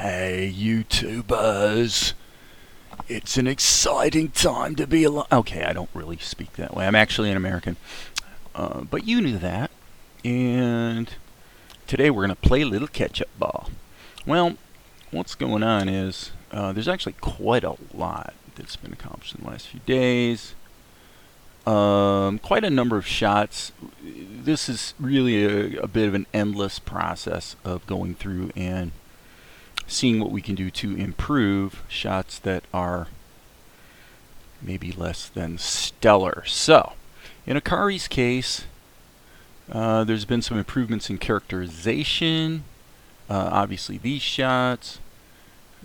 Hey, YouTubers. It's an exciting time to be alive. Okay, I don't really speak that way. I'm actually an American. But you knew that. And today we're going to play a little catch-up ball. Well, what's going on is there's actually quite a lot that's been accomplished in the last few days. Quite a number of shots. This is really a bit of an endless process of going through and seeing what we can do to improve shots that are maybe less than stellar. So, in Akari's case, there's been some improvements in characterization. Obviously, these shots.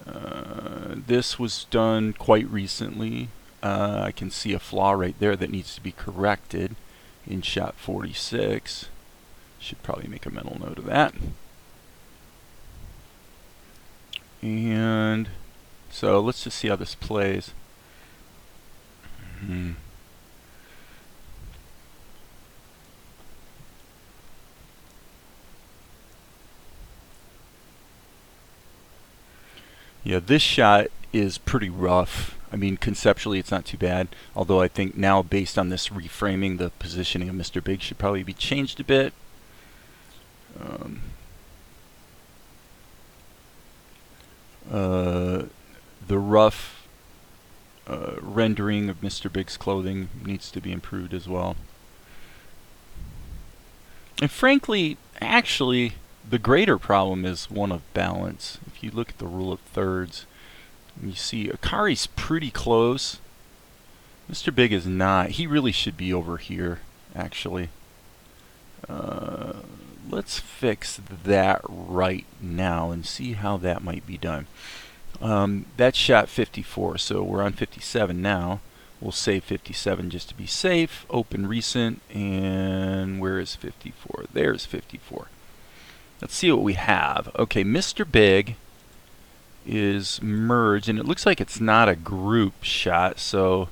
This was done quite recently. I can see a flaw right there that needs to be corrected in shot 46. Should probably make a mental note of that. And so let's just see how this plays. Yeah, this shot is pretty rough. I mean, conceptually it's not too bad, although I think now based on this reframing, the positioning of Mr. Big should probably be changed a bit. The rough rendering of Mr. Big's clothing needs to be improved as well. And frankly, actually, the greater problem is one of balance. If you look at the rule of thirds, you see Akari's pretty close. Mr. Big is not. He really should be over here, actually. Let's fix that right now and see how that might be done. That's shot 54, so we're on 57 now. We'll save 57 just to be safe. Open recent, and where is 54? There's 54. Let's see what we have. Okay, Mr. Big is merged, and it looks like it's not a group shot, so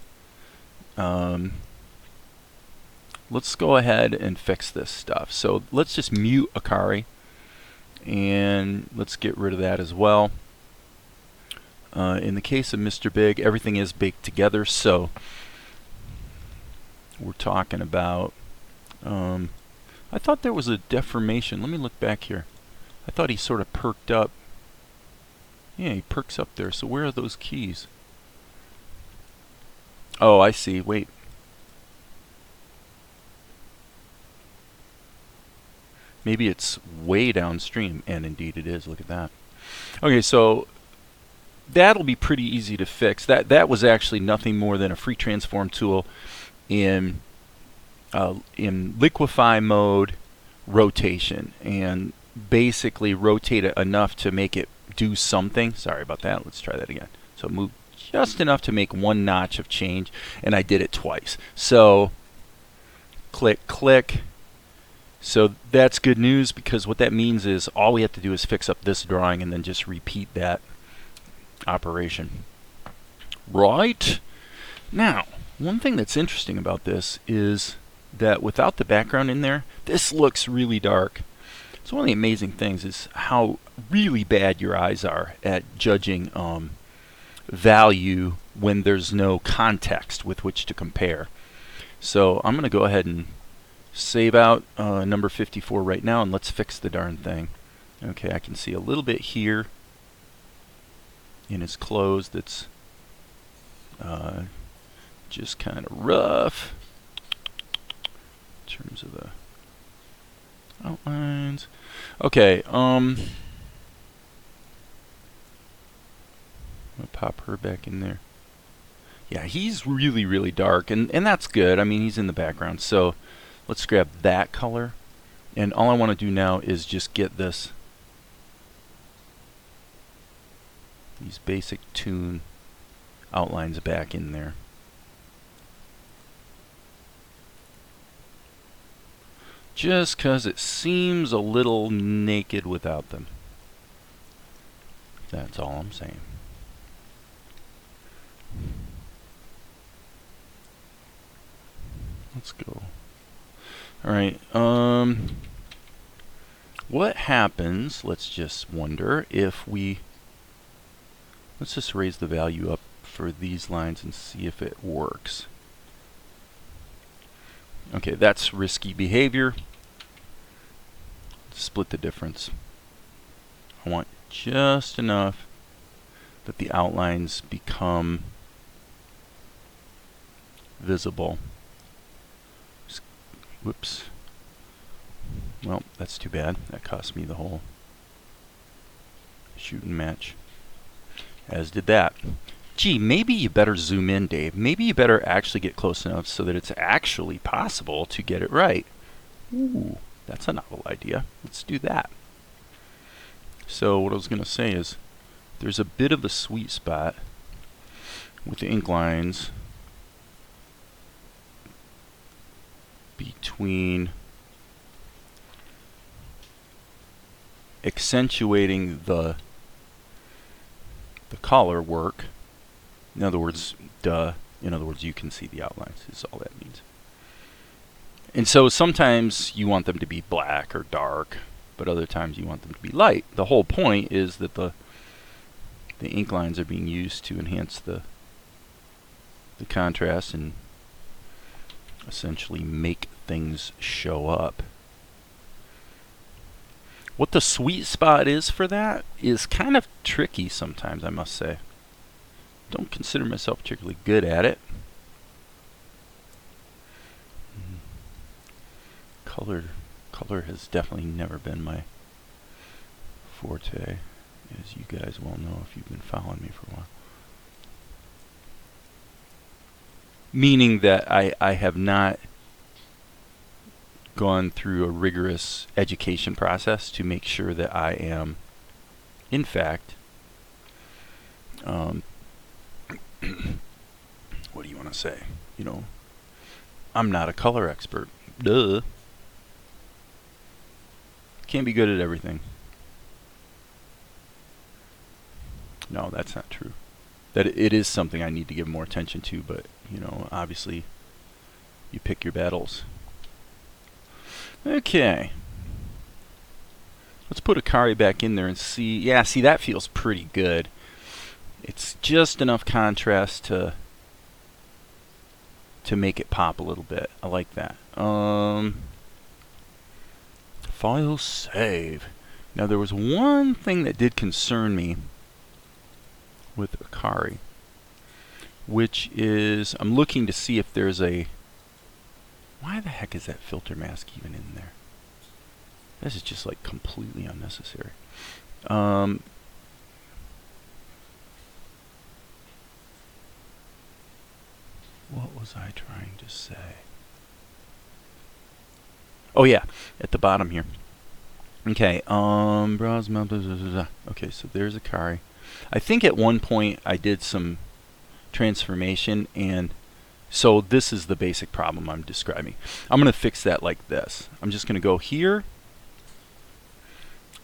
let's go ahead and fix this stuff. So let's just mute Akari, and let's get rid of that as well. In the case of Mr. Big, everything is baked together, so we're talking about I thought there was a deformation. Let me look back here. I thought he sort of perked up. Yeah, he perks up there. So where are those keys? Oh, I see. Wait. Maybe it's way downstream, and indeed it is. Look at that. Okay, so that'll be pretty easy to fix. That was actually nothing more than a free transform tool in liquefy mode rotation, and basically rotate it enough to make it do something. Sorry about that. Let's try that again. So move just enough to make one notch of change, and I did it twice. So click, click. So that's good news, because what that means is all we have to do is fix up this drawing and then just repeat that operation. Right? Now, one thing that's interesting about this is that without the background in there, this looks really dark. So one of the amazing things is how really bad your eyes are at judging value when there's no context with which to compare. So I'm going to go ahead and save out number 54 right now, and let's fix the darn thing. Okay, I can see a little bit here in his clothes that's just kind of rough in terms of the outlines. Okay, I'm gonna pop her back in there. Yeah, he's really, really dark, and that's good. I mean, he's in the background, so let's grab that color, and all I want to do now is just get these basic tune outlines back in there. Just because it seems a little naked without them. That's all I'm saying. Let's go. Alright, what happens, let's just wonder, if we Let's just raise the value up for these lines and see if it works. Okay, that's risky behavior. Split the difference. I want just enough that the outlines become visible. Whoops. Well, that's too bad. That cost me the whole shooting match. As did that. Gee, maybe you better zoom in, Dave. Maybe you better actually get close enough so that it's actually possible to get it right. Ooh, that's a novel idea. Let's do that. So what I was going to say is there's a bit of a sweet spot with the ink lines between accentuating the color work. In other words, you can see the outlines is all that means. And so sometimes you want them to be black or dark, but other times you want them to be light. The whole point is that the ink lines are being used to enhance the contrast and essentially make things show up. What the sweet spot is for that is kind of tricky sometimes, I must say. Don't consider myself particularly good at it. Color has definitely never been my forte, as you guys well know if you've been following me for a while. Meaning that I have not gone through a rigorous education process to make sure that I am, in fact, what do you want to say? You know, I'm not a color expert. Duh. Can't be good at everything. No, that's not true. That it is something I need to give more attention to, but, you know, obviously you pick your battles. Okay. Let's put Akari back in there and see. Yeah, see, that feels pretty good. It's just enough contrast to make it pop a little bit. I like that. File save. Now there was one thing that did concern me with Akari, which is I'm looking to see if there's a... Why the heck is that filter mask even in there? This is just like completely unnecessary. What was I trying to say? Oh yeah, at the bottom here. Okay, browse map. Okay, so there's Akari. I think at one point I did some transformation, and so this is the basic problem I'm describing. I'm going to fix that like this. I'm just going to go here,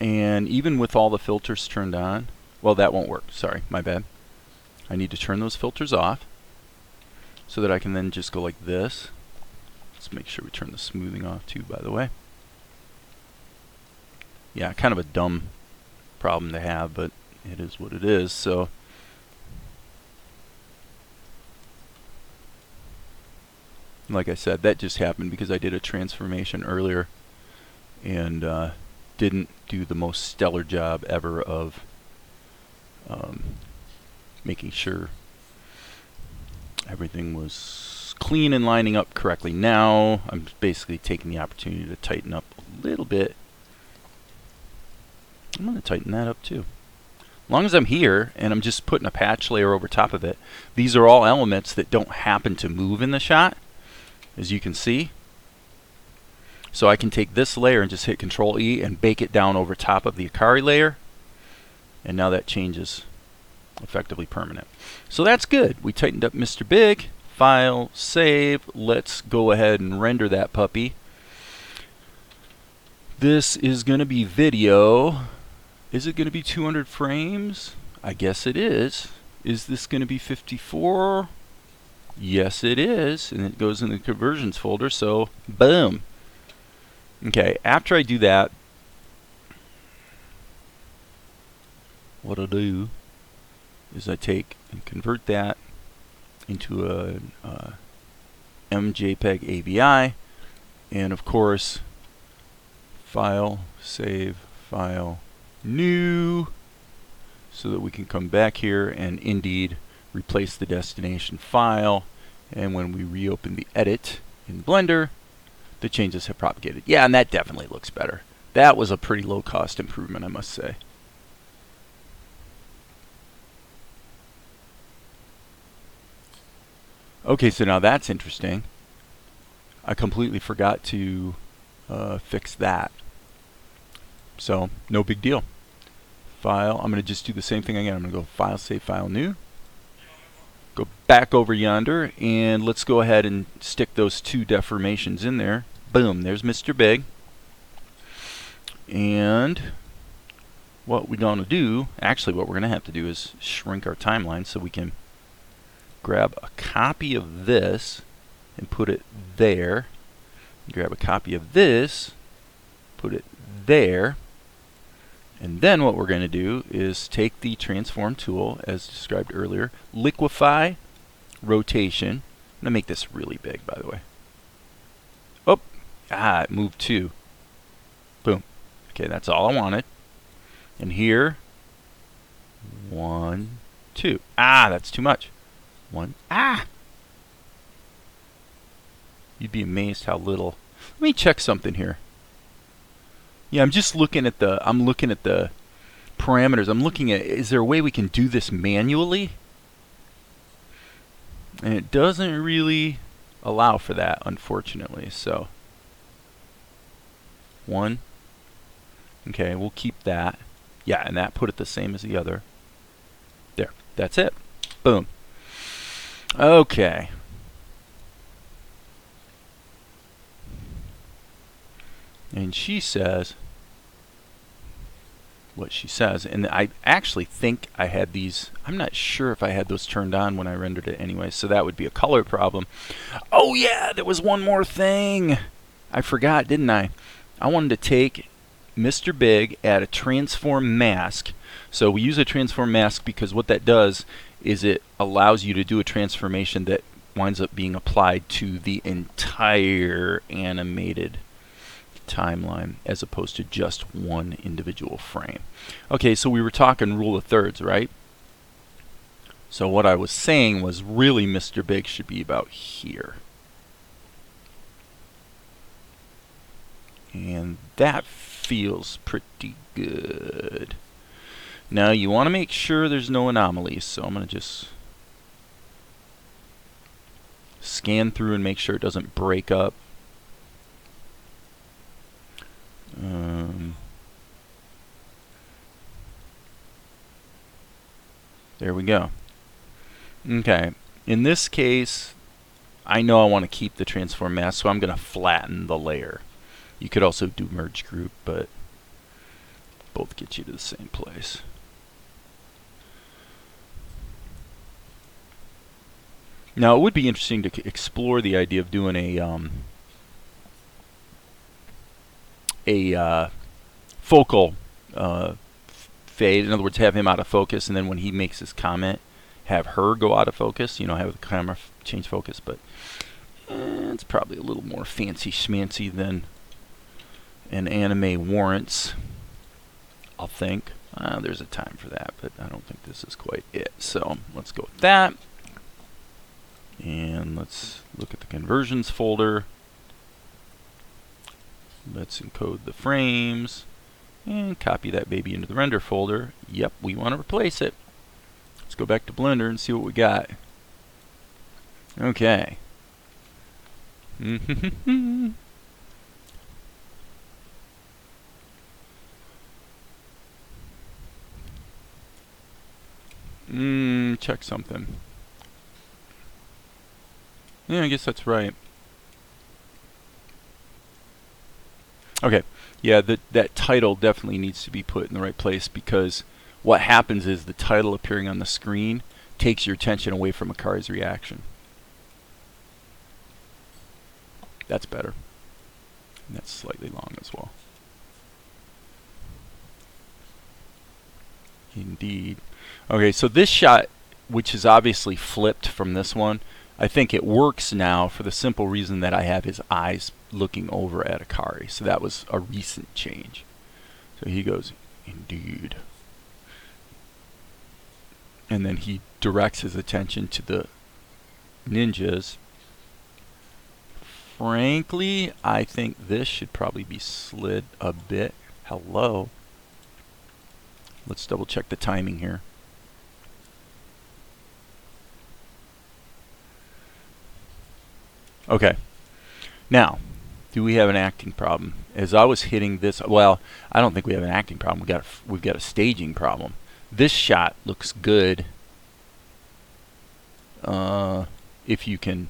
and even with all the filters turned on, well, that won't work. Sorry, my bad. I need to turn those filters off so that I can then just go like this. Let's make sure we turn the smoothing off too, by the way. Yeah, kind of a dumb problem to have, but it is what it is. So like I said, that just happened because I did a transformation earlier and didn't do the most stellar job ever of making sure everything was clean and lining up correctly. Now I'm basically taking the opportunity to tighten up a little bit. I'm going to tighten that up too. As long as I'm here and I'm just putting a patch layer over top of it, these are all elements that don't happen to move in the shot, as you can see. So I can take this layer and just hit Control E and bake it down over top of the Akari layer, and now that change is effectively permanent. So that's good. We tightened up Mr. Big. File, save. Let's go ahead and render that puppy. This is going to be video. Is it going to be 200 frames? I guess it is. Is this going to be 54? Yes, it is. And it goes in the conversions folder, so boom. Okay, after I do that, what I'll do is I take and convert that into a MJPEG AVI, and of course, File, Save, File, New, so that we can come back here and indeed replace the destination file. And when we reopen the edit in Blender, the changes have propagated. Yeah, and that definitely looks better. That was a pretty low cost improvement, I must say. Okay, so now that's interesting. I completely forgot to fix that. So, no big deal. File, I'm going to just do the same thing again. I'm going to go File, Save, File, New. Go back over yonder, and let's go ahead and stick those two deformations in there. Boom, there's Mr. Big. And what we're going to do, actually what we're going to have to do is shrink our timeline so we can grab a copy of this and put it there. Grab a copy of this, put it there. And then what we're going to do is take the transform tool, as described earlier, liquefy, rotation. I'm going to make this really big, by the way. Oh, it moved too. Boom. Okay, that's all I wanted. And here, 1, 2. That's too much. 1. You'd be amazed how little. Let me check something here. Yeah, I'm just looking at the parameters. I'm looking at, is there a way we can do this manually? And it doesn't really allow for that, unfortunately. So 1. Okay, we'll keep that. Yeah, and that put it the same as the other. There, that's it. Boom. Okay. And she says what she says, and I actually think I had these. I'm not sure if I had those turned on when I rendered it anyway, so that would be a color problem. Oh yeah, there was one more thing. I forgot, didn't I? I wanted to take Mr. Big, add a transform mask. So we use a transform mask because what that does is it allows you to do a transformation that winds up being applied to the entire animated timeline as opposed to just one individual frame. Okay, so we were talking rule of thirds, right? So what I was saying was really Mr. Big should be about here. And that feels pretty good. Now you want to make sure there's no anomalies, so I'm going to just scan through and make sure it doesn't break up. There we go. Okay, in this case, I know I want to keep the transform mask, so I'm going to flatten the layer. You could also do merge group, but both get you to the same place. Now, it would be interesting to explore the idea of doing a focal fade. In other words, have him out of focus, and then when he makes his comment, have her go out of focus. You know, have the camera change focus. But it's probably a little more fancy schmancy than an anime warrants, I'll think. There's a time for that, but I don't think this is quite it. So let's go with that. And let's look at the conversions folder. Let's encode the frames and copy that baby into the render folder. Yep, we want to replace it. Let's go back to Blender and see what we got. Okay. Check something. Yeah, I guess that's right. Okay, yeah, that title definitely needs to be put in the right place, because what happens is the title appearing on the screen takes your attention away from Akari's reaction. That's better. And that's slightly long as well. Indeed. Okay, so this shot, which is obviously flipped from this one, I think it works now for the simple reason that I have his eyes looking over at Akari. So that was a recent change. So he goes, indeed. And then he directs his attention to the ninjas. Frankly, I think this should probably be slid a bit. Hello. Let's double check the timing here. Okay. Now, do we have an acting problem? As I was hitting this, well, I don't think we have an acting problem. We've got a staging problem. This shot looks good. If you can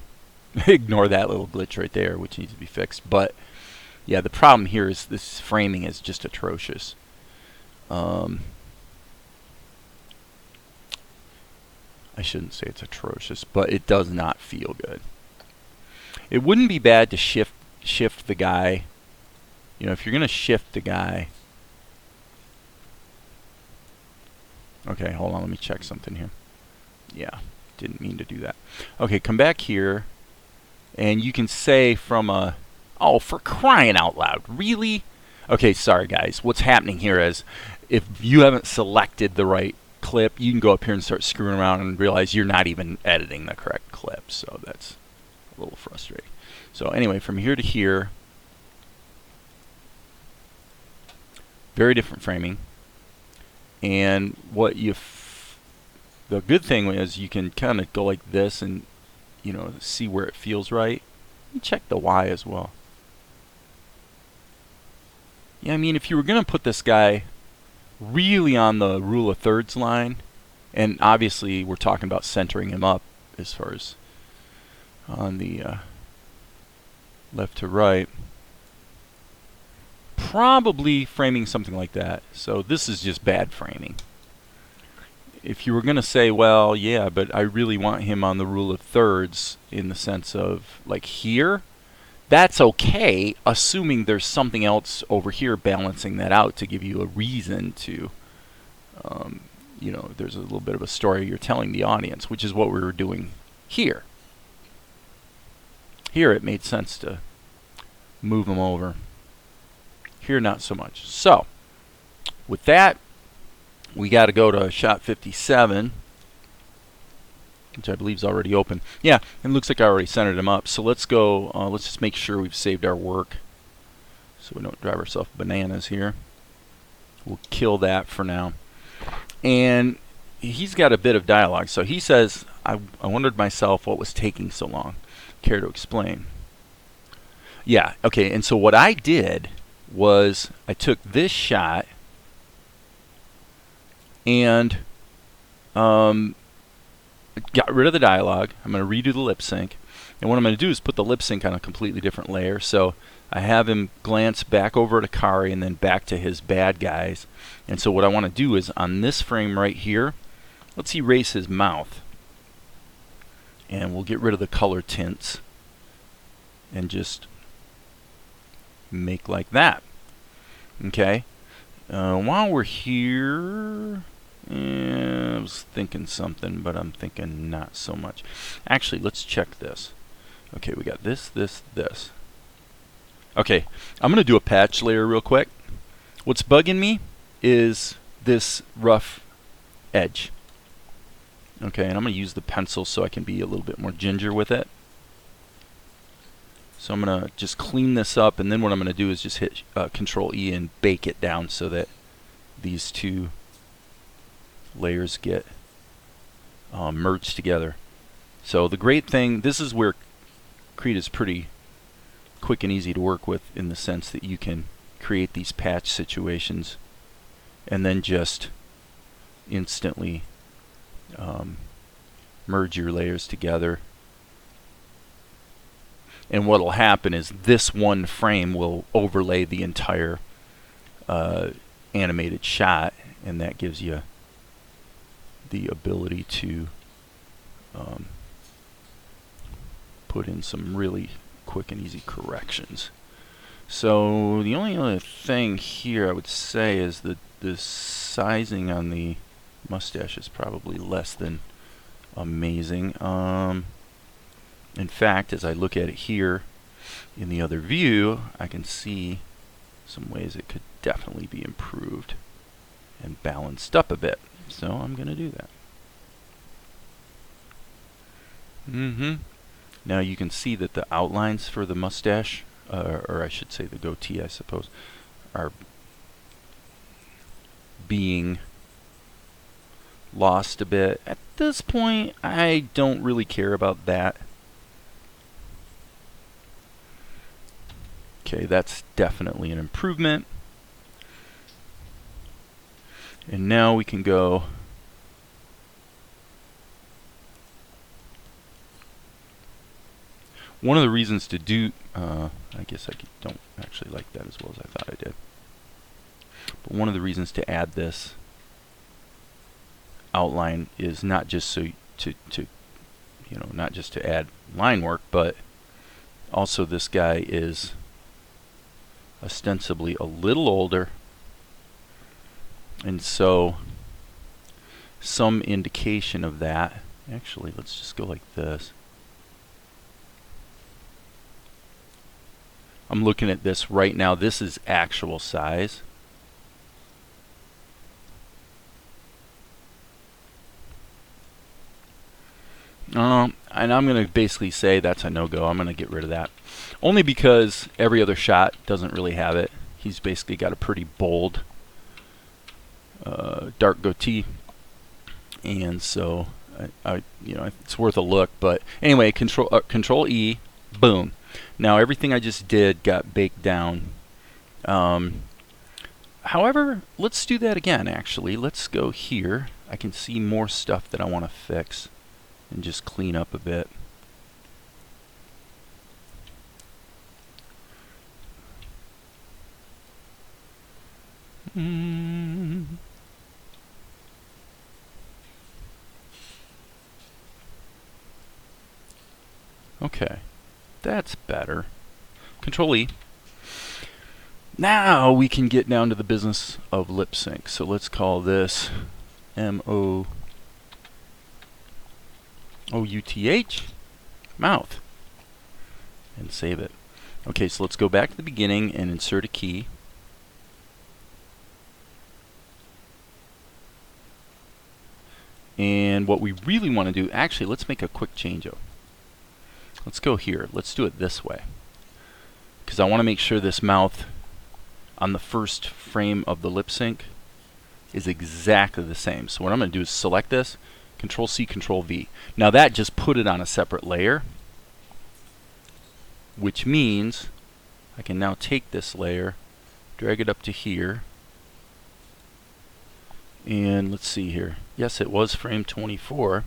ignore that little glitch right there, which needs to be fixed. But yeah, the problem here is this framing is just atrocious. I shouldn't say it's atrocious, but it does not feel good. It wouldn't be bad to shift the guy. You know, if you're going to shift the guy. Okay, hold on, let me check something here. Yeah, didn't mean to do that. Okay, come back here, and you can say from a, oh, for crying out loud, really? Okay, sorry guys. What's happening here is if you haven't selected the right clip, you can go up here and start screwing around and realize you're not even editing the correct clip. So that's a little frustrating. So anyway, from here to here, very different framing. And what the good thing is you can kind of go like this and, you know, see where it feels right. You check the Y as well. Yeah, I mean, if you were going to put this guy really on the rule of thirds line, and obviously we're talking about centering him up as far as on the left to right, probably framing something like that. So this is just bad framing. If you were going to say, well, yeah, but I really want him on the rule of thirds in the sense of like here, that's okay, assuming there's something else over here balancing that out to give you a reason to, you know, there's a little bit of a story you're telling the audience, which is what we were doing here. Here it made sense to move them over. Here not so much. So, with that, we got to go to shot 57, which I believe is already open. Yeah, it looks like I already centered him up. So let's go, let's just make sure we've saved our work so we don't drive ourselves bananas here. We'll kill that for now. And he's got a bit of dialogue. So he says, I wondered myself what was taking so long. Care to explain? Yeah, okay, and so what I did was I took this shot and got rid of the dialogue. I'm going to redo the lip sync. And what I'm going to do is put the lip sync on a completely different layer. So I have him glance back over to Kari and then back to his bad guys. And so what I want to do is on this frame right here, let's erase his mouth. And we'll get rid of the color tints and just make like that. Okay. While we're here, I was thinking something, but I'm thinking not so much. Actually, let's check this. Okay, we got this, this, this. Okay, I'm going to do a patch layer real quick. What's bugging me is this rough edge. Okay, and I'm going to use the pencil so I can be a little bit more ginger with it. So I'm going to just clean this up, and then what I'm going to do is just hit Control E and bake it down so that these two layers get merged together. So the great thing, this is where Krita is pretty quick and easy to work with in the sense that you can create these patch situations and then just instantly merge your layers together. And what will happen is this one frame will overlay the entire animated shot, and that gives you the ability to put in some really quick and easy corrections. So the only other thing here I would say is the sizing on the Mustache is probably less than amazing. In fact, as I look at it here in the other view, I can see some ways it could definitely be improved and balanced up a bit. So I'm going to do that. Now you can see that the outlines for the mustache, or I should say the goatee, I suppose, are being lost a bit. At this point, I don't really care about that. Okay, that's definitely an improvement. And now we can go one of the reasons to do, I guess I don't actually like that as well as I thought I did. But one of the reasons to add this outline is not just so not just to add line work, but also this guy is ostensibly a little older, and so some indication of that. Actually, let's just go like this. I'm looking at this right now. This is actual size. And I'm going to basically say that's a no-go. I'm going to get rid of that. Only because every other shot doesn't really have it. He's basically got a pretty bold, dark goatee. And so, it's worth a look. But anyway, Control E, boom. Now everything I just did got baked down. However, let's do that again, actually. Let's go here. I can see more stuff that I want to fix and just clean up a bit. Okay, that's better. Control E. Now we can get down to the business of lip sync. So let's call this MOUTH, mouth, and save it. Okay, so let's go back to the beginning and insert a key. And what we really want to do, actually, let's make a quick change. Let's go here. Let's do it this way, because I want to make sure this mouth on the first frame of the lip sync is exactly the same. So what I'm going to do is select this, Control C, Control V. Now that just put it on a separate layer, which means I can now take this layer, drag it up to here, and let's see here. Yes, it was frame 24.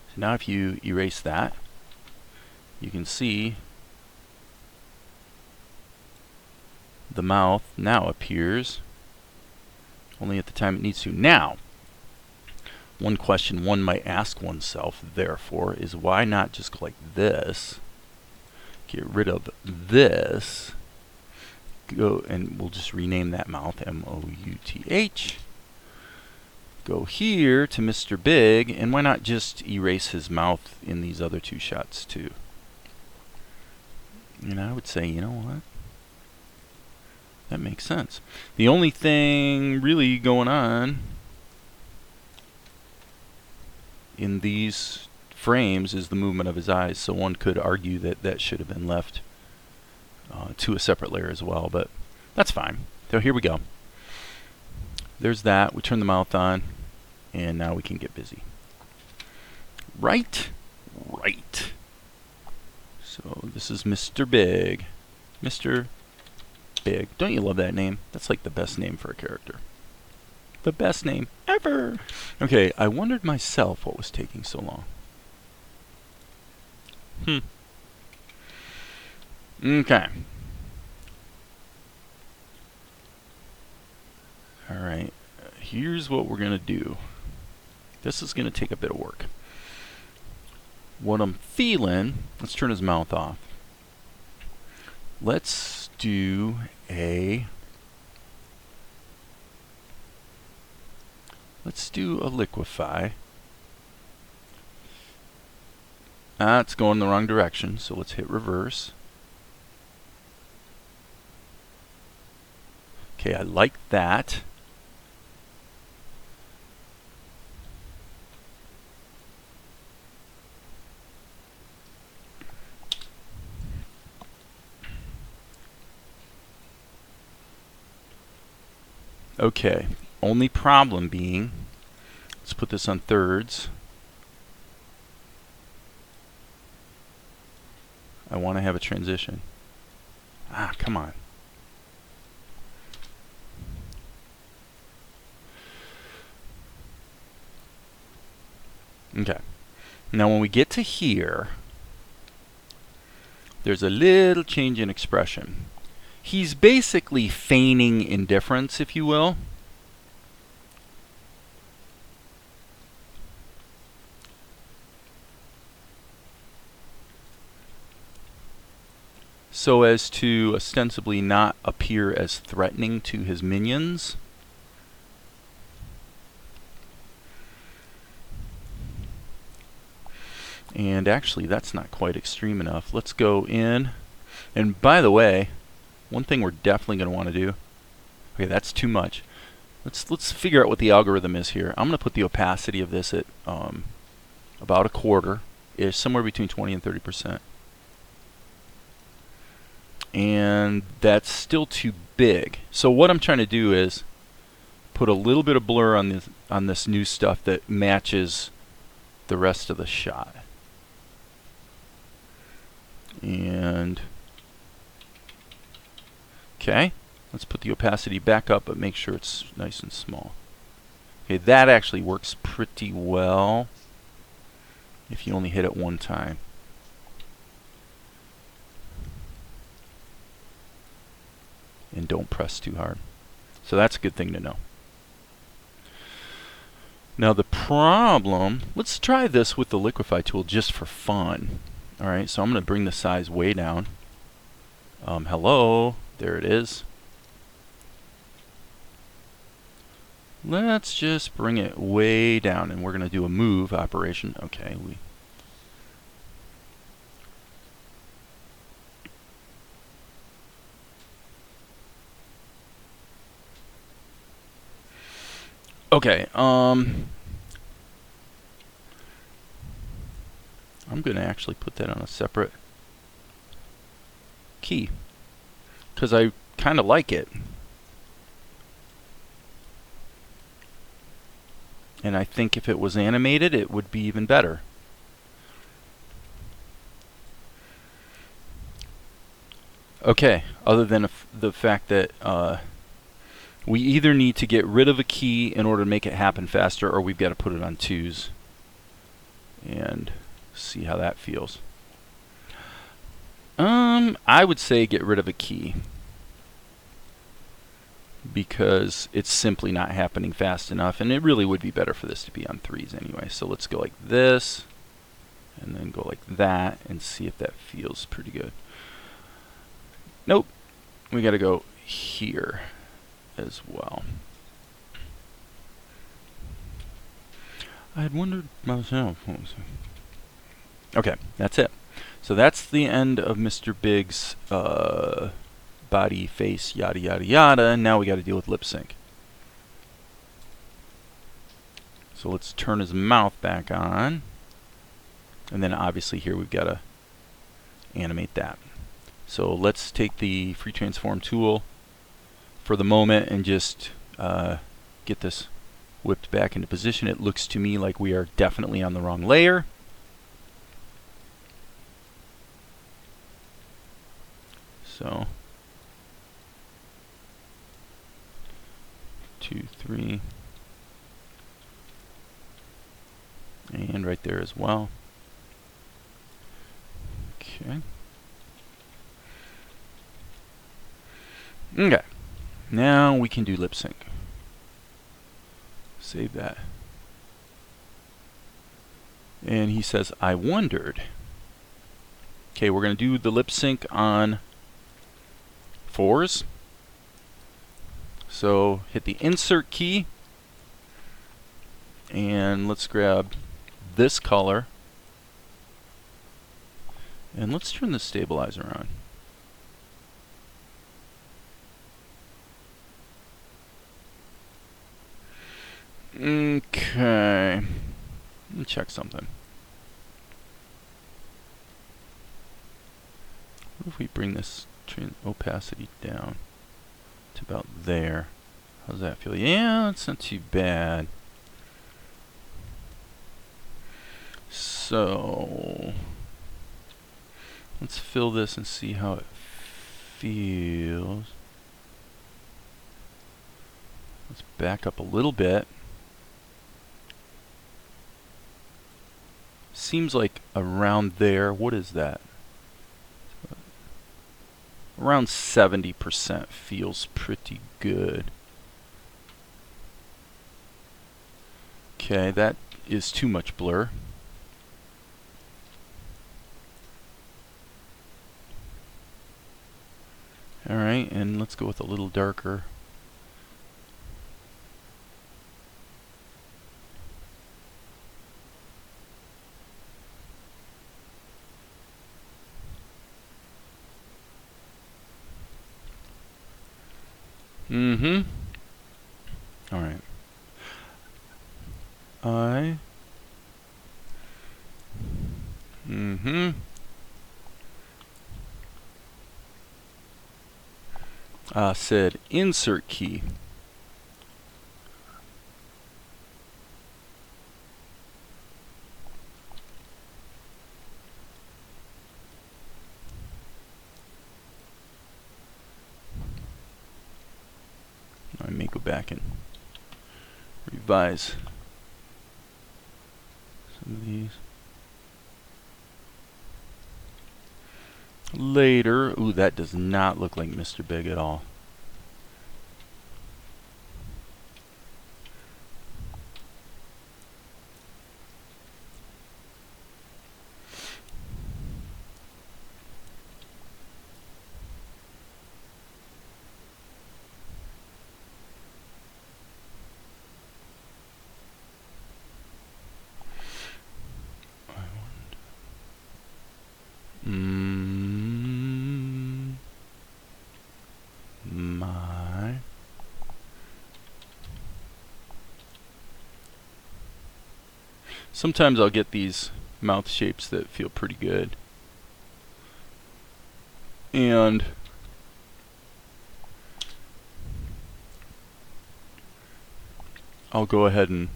So now if you erase that, you can see the mouth now appears only at the time it needs to. Now, one question one might ask oneself, therefore, is why not just go like this, get rid of this, go, and we'll just rename that mouth MOUTH, go here to Mr. Big, and why not just erase his mouth in these other two shots too? And I would say, you know what? That makes sense. The only thing really going on in these frames is the movement of his eyes, so one could argue that that should have been left to a separate layer as well, but that's fine. So here we go. There's that. We turn the mouth on, and now we can get busy. Right? Right. So this is Mr. Big. Mr. Big. Don't you love that name? That's like the best name for a character. The best name ever. Okay, I wondered myself what was taking so long. Okay. Alright, here's what we're going to do. This is going to take a bit of work. What I'm feeling, let's turn his mouth off. Let's do a Let's do a liquefy. It's going the wrong direction, so let's hit reverse. Okay, I like that. Okay, only problem being, let's put this on thirds. I want to have a transition. Come on. Okay. Now when we get to here, there's a little change in expression. He's basically feigning indifference, if you will. So as to ostensibly not appear as threatening to his minions. And actually, that's not quite extreme enough. Let's go in. And by the way, one thing we're definitely going to want to do. Okay, that's too much. Let's figure out what the algorithm is here. I'm going to put the opacity of this at about a quarter. It's somewhere between 20 and 30%. And that's still too big. So what I'm trying to do is put a little bit of blur on this new stuff that matches the rest of the shot. And okay, let's put the opacity back up, but make sure it's nice and small. Okay, that actually works pretty well if you only hit it one time. And don't press too hard. So that's a good thing to know. Now the problem, let's try this with the liquefy tool just for fun. Alright, so I'm going to bring the size way down. Hello, there it is. Let's just bring it way down, and we're going to do a move operation. Okay, Okay, I'm going to actually put that on a separate key because I kind of like it. And I think if it was animated, it would be even better. Okay, other than the fact that we either need to get rid of a key in order to make it happen faster, or we've got to put it on 2s. And see how that feels. I would say get rid of a key because it's simply not happening fast enough, and it really would be better for this to be on 3s anyway. So let's go like this and then go like that and see if that feels pretty good. Nope, we got to go here as well. I had wondered myself. Okay, that's it. So that's the end of Mr. Big's body, face, yada yada yada. Now we got to deal with lip sync. So let's turn his mouth back on, and then obviously here we've got to animate that. So let's take the free transform tool for the moment and just get this whipped back into position. It looks to me like we are definitely on the wrong layer. So 2, 3, and right there as well. Okay. Okay. Now we can do lip sync. Save that. And he says, I wondered. Okay, we're going to do the lip sync on 4s. So hit the insert key. And let's grab this color. And let's turn the stabilizer on. Okay. Let me check something. What if we bring this opacity down to about there? How's that feel? Yeah, it's not too bad. So let's fill this and see how it feels. Let's back up a little bit. Seems like around there. What is that? Around 70% feels pretty good. Okay, that is too much blur. Alright, and let's go with a little darker. Alright. Said insert key. I may go back and revise some of these later. Ooh, that does not look like Mr. Big at all. Sometimes I'll get these mouth shapes that feel pretty good. And I'll go ahead and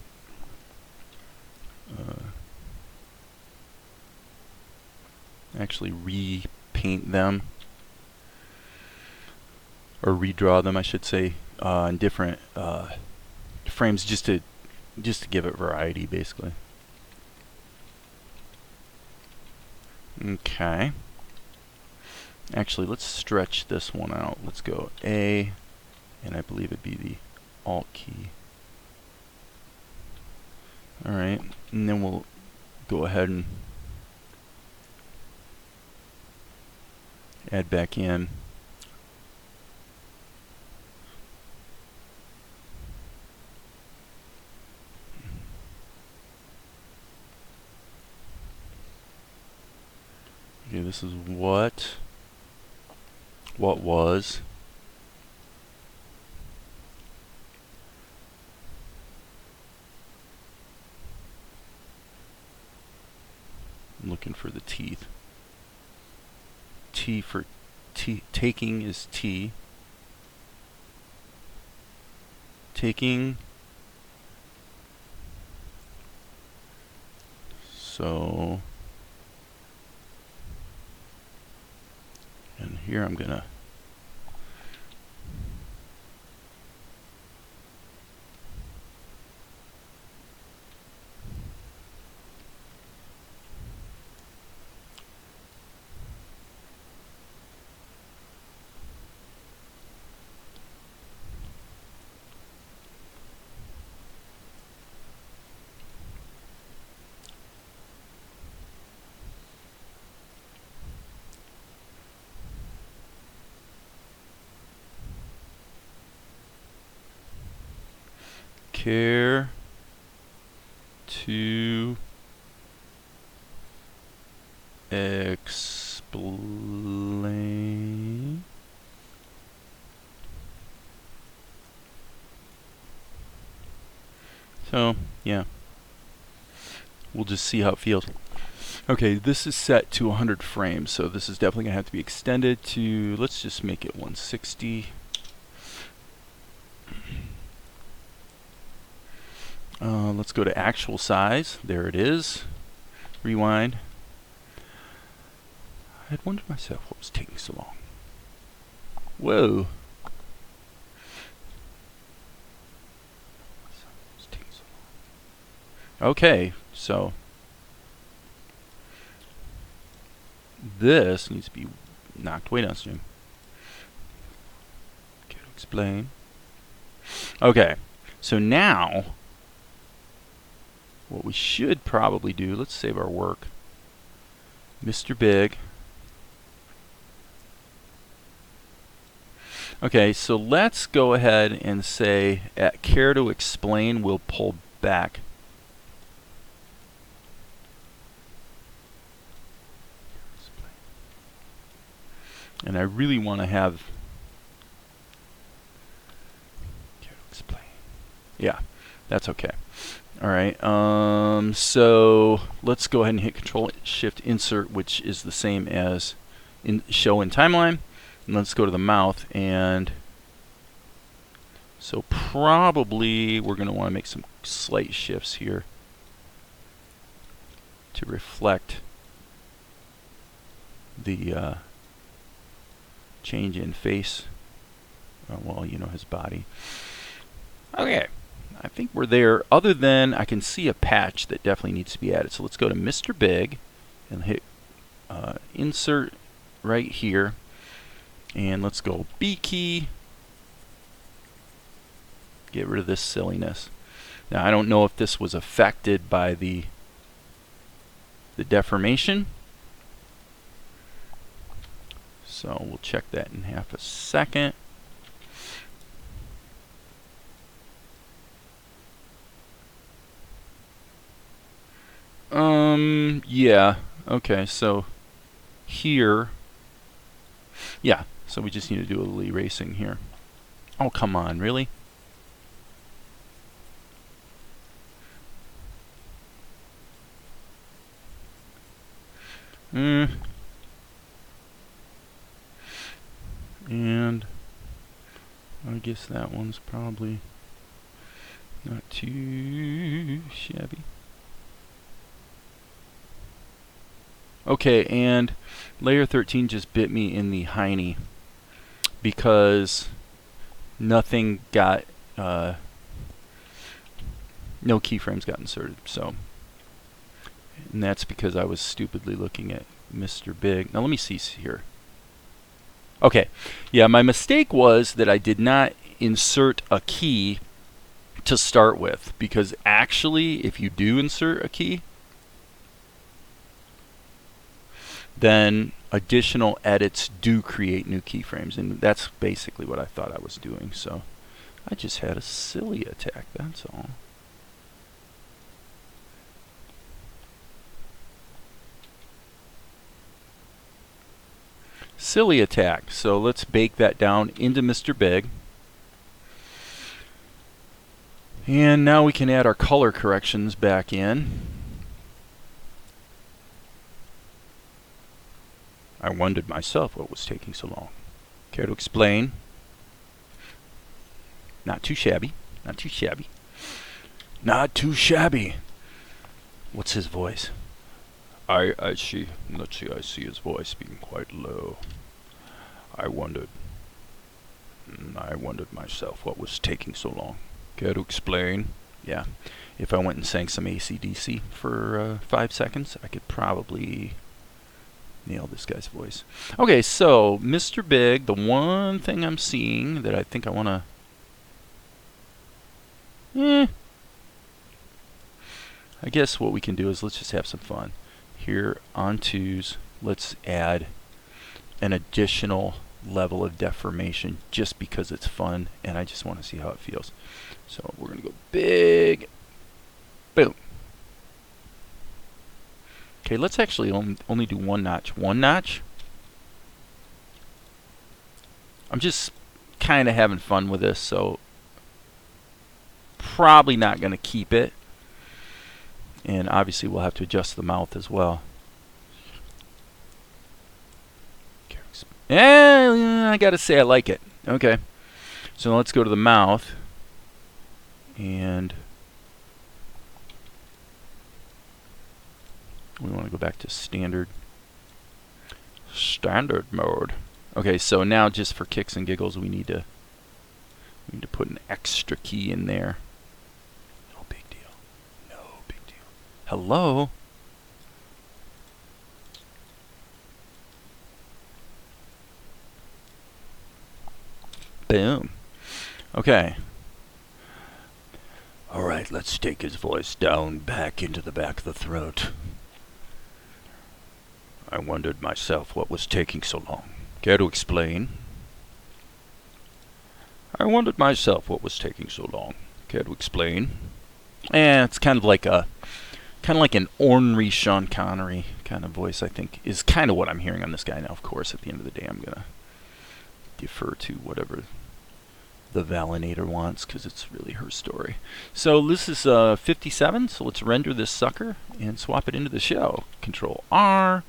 actually repaint them, or redraw them, I should say, in different frames, just to give it variety, basically. Okay. Actually, let's stretch this one out. Let's go A, and I believe it'd be the Alt key. Alright, and then we'll go ahead and add back in okay, this is what was. I'm looking for the teeth. T for taking is T. Taking. So, and here I'm gonna care to explain. So, yeah. We'll just see how it feels. Okay, this is set to 100 frames, so this is definitely going to have to be extended to, let's just make it 160. Let's go to actual size. There it is. Rewind. I had wondered myself what was taking so long. Whoa. Okay, so this needs to be knocked way downstream. Okay, to explain. Okay, so now what we should probably do, let's save our work. Mr. Big. Okay, so let's go ahead and say at care to explain, we'll pull back. And I really want to have care to explain. Yeah, that's okay. All right, so let's go ahead and hit Control Shift Insert, which is the same as in Show in Timeline. And let's go to the mouth, and so probably we're going to want to make some slight shifts here to reflect the change in face. Well, you know, his body. Okay. I think we're there, other than I can see a patch that definitely needs to be added. So let's go to Mr. Big and hit Insert right here. And let's go B key. Get rid of this silliness. Now, I don't know if this was affected by the deformation. So we'll check that in half a second. Yeah, okay, so here, yeah, so we just need to do a little erasing here. Oh, come on, really? And I guess that one's probably not too shabby. Okay, and layer 13 just bit me in the hiney because nothing got, no keyframes got inserted. So, and that's because I was stupidly looking at Mr. Big. Now let me see here. Okay, yeah, my mistake was that I did not insert a key to start with, because actually, if you do insert a key, then additional edits do create new keyframes, and that's basically what I thought I was doing. So I just had a silly attack, that's all. Silly attack. So let's bake that down into Mr. Big. And now we can add our color corrections back in. I wondered myself what was taking so long. Care to explain? Not too shabby. Not too shabby. Not too shabby. What's his voice? I see. Let's see. I see his voice being quite low. I wondered myself what was taking so long. Care to explain? Yeah. If I went and sang some AC/DC for 5 seconds, I could probably nail this guy's voice. Okay, so Mr. Big, the one thing I'm seeing that I think I want to... I guess what we can do is let's just have some fun. Here on twos, let's add an additional level of deformation just because it's fun and I just want to see how it feels. So we're going to go big, boom. Okay, let's actually only do one notch. One notch. I'm just kind of having fun with this, so probably not going to keep it. And obviously we'll have to adjust the mouth as well. Yeah, I gotta say I like it. Okay, so let's go to the mouth, and we want to go back to standard mode. Okay, so now just for kicks and giggles, we need to put an extra key in there. No big deal. No big deal. Hello. Boom. Okay. Alright, let's take his voice down back into the back of the throat. I wondered myself what was taking so long. Care to explain? I wondered myself what was taking so long. Care to explain? It's kind of like an ornery Sean Connery kind of voice, I think, is kind of what I'm hearing on this guy now. Of course, at the end of the day, I'm gonna defer to whatever the Valinator wants, because it's really her story. So this is 57, so let's render this sucker and swap it into the show. Control R.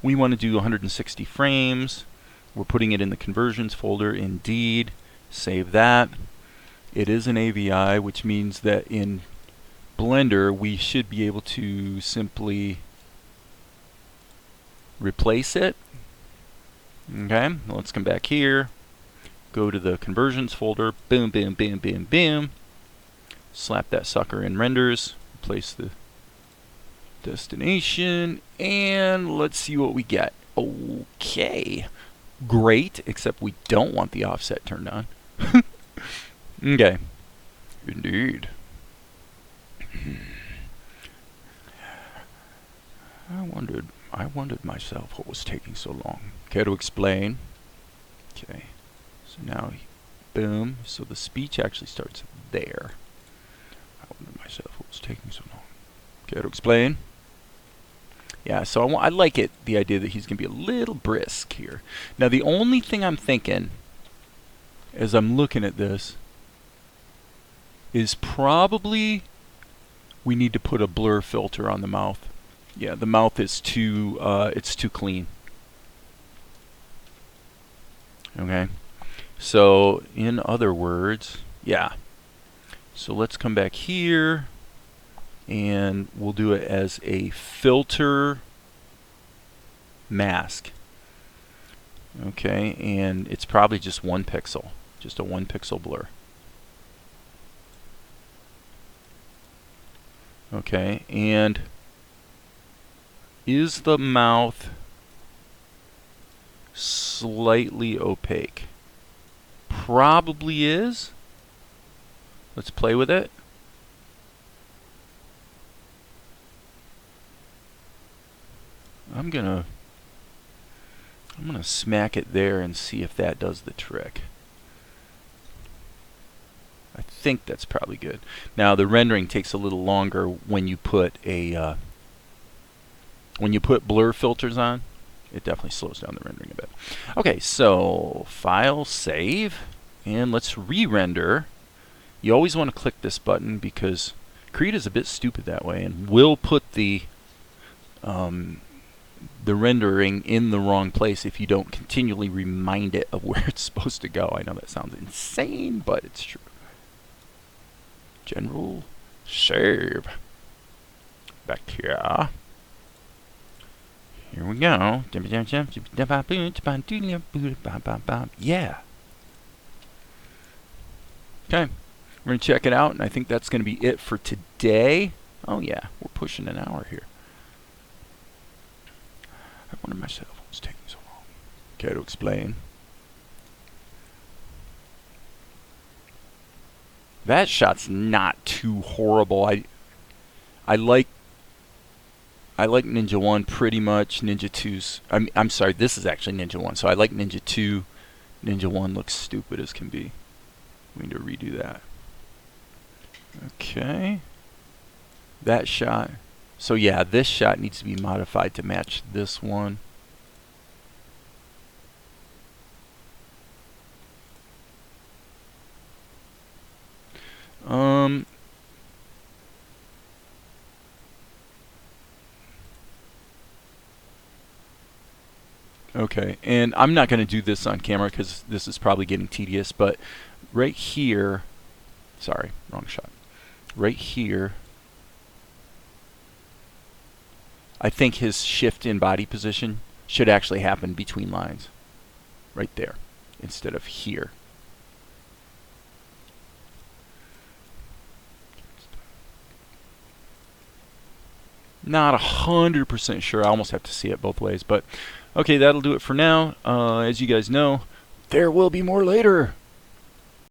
We want to do 160 frames. We're putting it in the conversions folder. Indeed. Save that. It is an AVI, which means that in Blender we should be able to simply replace it. Okay, let's come back here, go to the conversions folder, boom, boom, boom, boom, boom, slap that sucker in renders, replace the destination, and let's see what we get. Okay, great, except we don't want the offset turned on. Okay, indeed. I wondered myself what was taking so long. Care to explain? Okay, so now, boom, so the speech actually starts there. I wondered myself what was taking so long. Care to explain? Yeah, so I like it, the idea that he's going to be a little brisk here. Now, the only thing I'm thinking, as I'm looking at this, is probably we need to put a blur filter on the mouth. Yeah, the mouth is too, it's too clean. Okay, so in other words, yeah. So let's come back here, and we'll do it as a filter mask. Okay, and it's probably just 1 pixel, just a 1 pixel blur. Okay, and is the mouth slightly opaque? Probably is. Let's play with it. I'm gonna smack it there and see if that does the trick. I think that's probably good. Now the rendering takes a little longer when you put a blur filters on. It definitely slows down the rendering a bit. Okay, so file, save, and let's re-render. You always want to click this button because Krita is a bit stupid that way and will put the rendering in the wrong place if you don't continually remind it of where it's supposed to go. I know that sounds insane, but it's true. General, save. Back here. Here we go. Yeah. Okay. We're going to check it out, and I think that's going to be it for today. Oh, yeah. We're pushing an hour here. I wonder myself what was taking so long. Care to explain? That shot's not too horrible. I like Ninja 1 pretty much. Ninja 2's... I'm sorry, this is actually Ninja 1. So I like Ninja 2. Ninja 1 looks stupid as can be. We need to redo that. Okay. That shot So yeah, this shot needs to be modified to match this one. Okay, and I'm not going to do this on camera because this is probably getting tedious, but right here, sorry, wrong shot. Right here, I think his shift in body position should actually happen between lines. Right there, instead of here. Not 100% sure. I almost have to see it both ways, but okay, that'll do it for now. As you guys know, there will be more later.